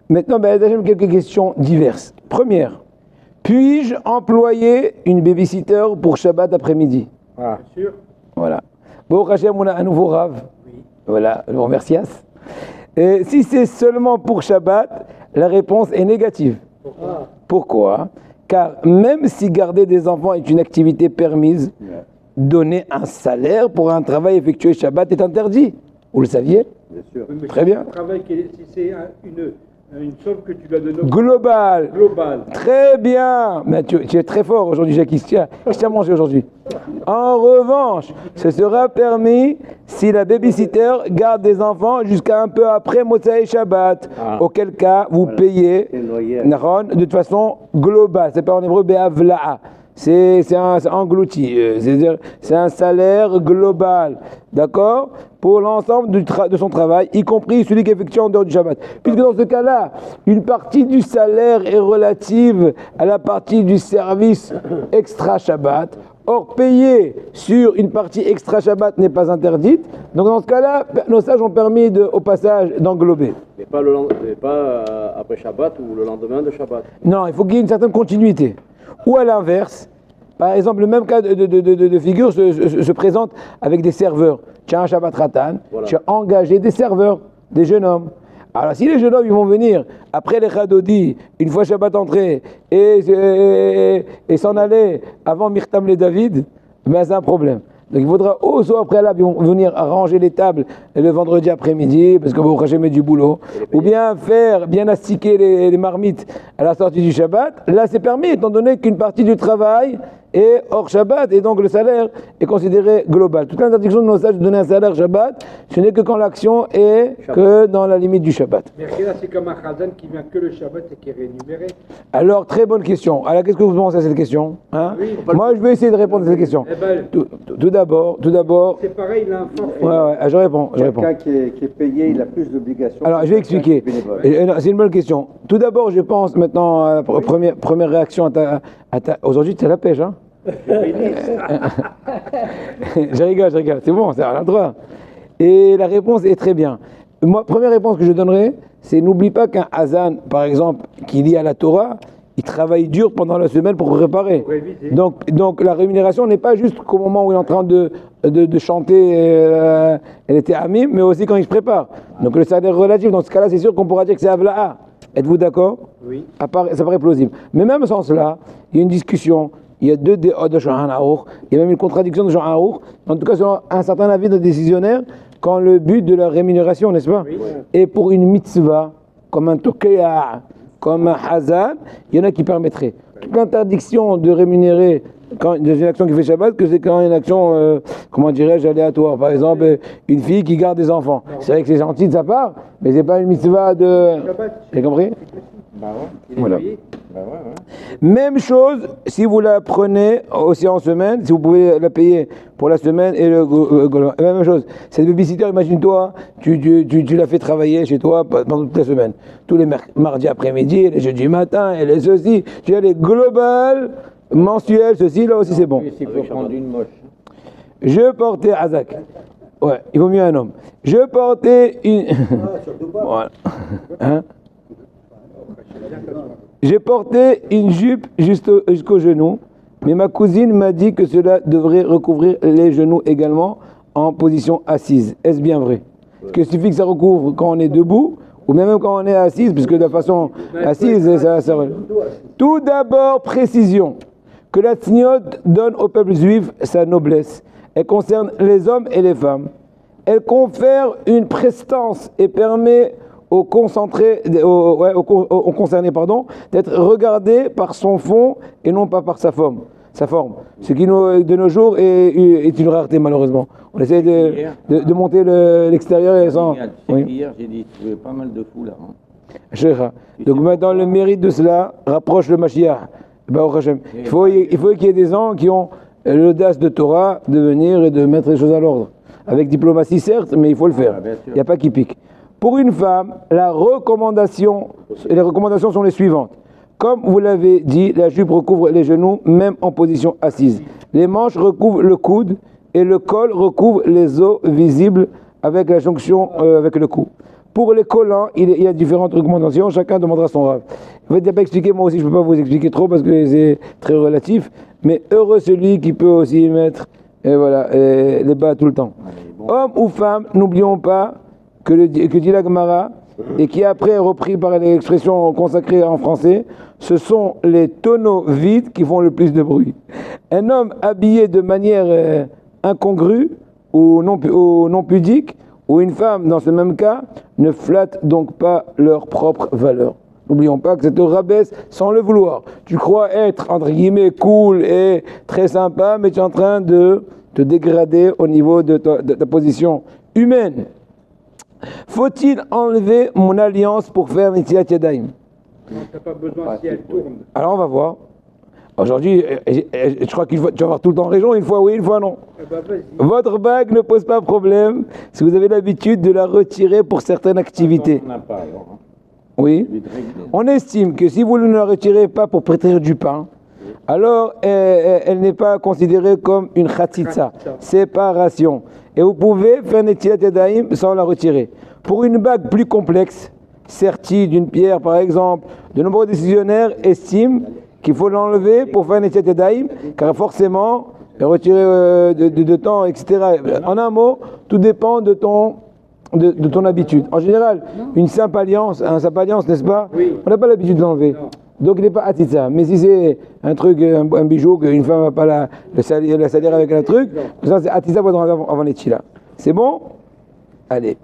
Maintenant, j'ai quelques questions diverses. Première, puis-je employer une babysitter pour Shabbat après-midi? Bien sûr. Voilà. Bon, Hachem, on a un nouveau Rav. Oui. Voilà, je vous remercie. Et si c'est seulement pour Shabbat, la réponse est négative. Pourquoi? Car même si garder des enfants est une activité permise, donner un salaire pour un travail effectué Shabbat est interdit. Vous le saviez? Bien sûr. Oui, Très bien. Si c'est une somme que tu dois donner Global. global. Très bien. Mais tu es très fort aujourd'hui, Jacques. Qu'est-ce que tu as mangé aujourd'hui? En revanche, ce sera permis si la babysitter garde des enfants jusqu'à un peu après Motsai Shabbat. Auquel cas, vous payez de toute façon globale. C'est pas en hébreu be'avla'a. C'est englouti. C'est-à-dire, c'est un salaire global. D'accord? Pour l'ensemble de son travail, y compris celui qui est effectué en dehors du Shabbat. Puisque dans ce cas-là, une partie du salaire est relative à la partie du service extra-Shabbat. Or, payer sur une partie extra-Shabbat n'est pas interdite. Donc, dans ce cas-là, nos sages ont permis au passage d'englober. Mais pas après Shabbat ou le lendemain de Shabbat. Non, il faut qu'il y ait une certaine continuité. Ou à l'inverse, par exemple, le même cas de figure se présente avec des serveurs. Tu as un Shabbat Ratan, tu as engagé des serveurs, des jeunes hommes. Alors si les jeunes hommes ils vont venir après les Chadodi, une fois Shabbat entré, et s'en aller avant Myrtam les David, ben c'est un problème. Donc il faudra soit après là, ils vont venir arranger les tables le vendredi après-midi, parce que vous met du boulot, ou bien bien astiquer les marmites à la sortie du Shabbat. Là c'est permis, étant donné qu'une partie du travail est hors Shabbat, et donc le salaire est considéré global. Toute l'interdiction de nos sages de donner un salaire Shabbat, ce n'est que quand l'action est que dans la limite du Shabbat. Mais là c'est comme un Khazan qui vient que le Shabbat et qui est rémunéré. Alors très bonne question. Alors qu'est-ce que vous pensez à cette question, hein? Oui. Moi je vais essayer de répondre à cette question. Tout d'abord. C'est pareil, il a un forfait. Ouais, je réponds. Quelqu'un qui est payé, il a plus d'obligations. Alors je vais expliquer. C'est une bonne question. Tout d'abord, je pense maintenant à la première réaction aujourd'hui, c'est la pêche, hein? Je rigole. C'est bon, c'est à droit. Et la réponse est très bien. Moi, première réponse que je donnerai, c'est n'oublie pas qu'un Hazan, par exemple, qui lit à la Torah, il travaille dur pendant la semaine pour préparer. Donc la rémunération n'est pas juste qu'au moment où il est en train de chanter, elle était amie, mais aussi quand il se prépare. Donc le salaire relatif, dans ce cas-là, c'est sûr qu'on pourra dire que c'est Avla'a. Êtes-vous d'accord? Oui. Ça paraît plausible. Mais même sans cela, il y a une discussion. Il y a deux déots de Shulchan Aruch, il y a même une contradiction de Shulchan Aruch, en tout cas selon un certain avis de décisionnaire, quand le but de la rémunération, n'est-ce pas? Oui. Et pour une mitzvah, comme un tokeya, comme un hazan, il y en a qui permettraient. Toute l'interdiction de rémunérer dans une action qui fait Shabbat, que c'est quand une action, comment dirais-je, aléatoire. Par exemple, une fille qui garde des enfants. C'est vrai que c'est gentil de sa part, mais c'est pas une mitzvah de... J'ai compris? Voilà. Même chose si vous la prenez aussi en semaine, si vous pouvez la payer pour la semaine et même chose. Cette babysitter, imagine-toi, tu la fais travailler chez toi pendant toute la semaine. Tous les mardis après-midi, les jeudis matin, et les ceci. Tu as les globales, mensuels, ceci, là aussi c'est bon. Il faut prendre une moche. Je portais Azak. Ouais, il vaut mieux un homme. Je portais une. Voilà. Hein? J'ai porté une jupe jusqu'au genou, mais ma cousine m'a dit que cela devrait recouvrir les genoux également en position assise. Est-ce bien vrai? Est-ce qu'il suffit que ça recouvre quand on est debout ou même quand on est assise, puisque de la façon assise, ça... Tout d'abord, précision, que la tzniot donne au peuple juif sa noblesse. Elle concerne les hommes et les femmes. Elle confère une prestance et permet aux concernés d'être regardé par son fond et non pas par sa forme. Ce qui de nos jours est une rareté malheureusement. On essaie de monter l'extérieur et sans... Hier j'ai dit pas mal de fous là. Donc maintenant le mérite de cela rapproche le Mashiach. Il faut qu'il y ait des gens qui ont l'audace de Torah de venir et de mettre les choses à l'ordre. Avec diplomatie certes, mais il faut le faire. Il n'y a pas qui pique. Pour une femme, les recommandations sont les suivantes. Comme vous l'avez dit, la jupe recouvre les genoux, même en position assise. Les manches recouvrent le coude et le col recouvre les os visibles avec la jonction avec le cou. Pour les collants, il y a différentes recommandations, chacun demandera son rave. En fait, il n'y a pas expliqué, moi aussi je ne peux pas vous expliquer trop parce que c'est très relatif, mais heureux celui qui peut aussi mettre les bas tout le temps. Homme ou femme, n'oublions pas que dit la Gemara, et qui après est repris par l'expression consacrée en français, ce sont les tonneaux vides qui font le plus de bruit. Un homme habillé de manière incongrue ou non pudique, ou une femme dans ce même cas, ne flatte donc pas leur propre valeur. N'oublions pas que ça te rabaisse sans le vouloir. Tu crois être, entre guillemets, cool et très sympa, mais tu es en train de te dégrader au niveau de ta position humaine. Faut-il enlever mon alliance pour faire Netilat Yadayim? Non, tu n'as pas besoin si elle tourne. Alors on va voir. Aujourd'hui, je crois qu'il faut, tu vas voir tout le temps en région, une fois oui, une fois non. Eh ben, vas-y. Votre bague ne pose pas problème si vous avez l'habitude de la retirer pour certaines activités. On n'a pas alors. Hein. Oui. On estime que si vous ne la retirez pas pour prêter du pain, alors elle n'est pas considérée comme une khatitsa, séparation. Et vous pouvez faire Netilat Yadayim sans la retirer. Pour une bague plus complexe, sertie d'une pierre par exemple, de nombreux décisionnaires estiment qu'il faut l'enlever pour faire Netilat Yadayim, car forcément, retirer de temps, etc. En un mot, tout dépend de ton habitude. En général, une simple alliance, n'est-ce pas? Oui. On n'a pas l'habitude de l'enlever. Donc il n'est pas atitza. Mais si c'est un truc, un bijou, qu'une femme ne va pas la salir avec un truc, ça c'est atitza avant les chila. C'est bon? Allez.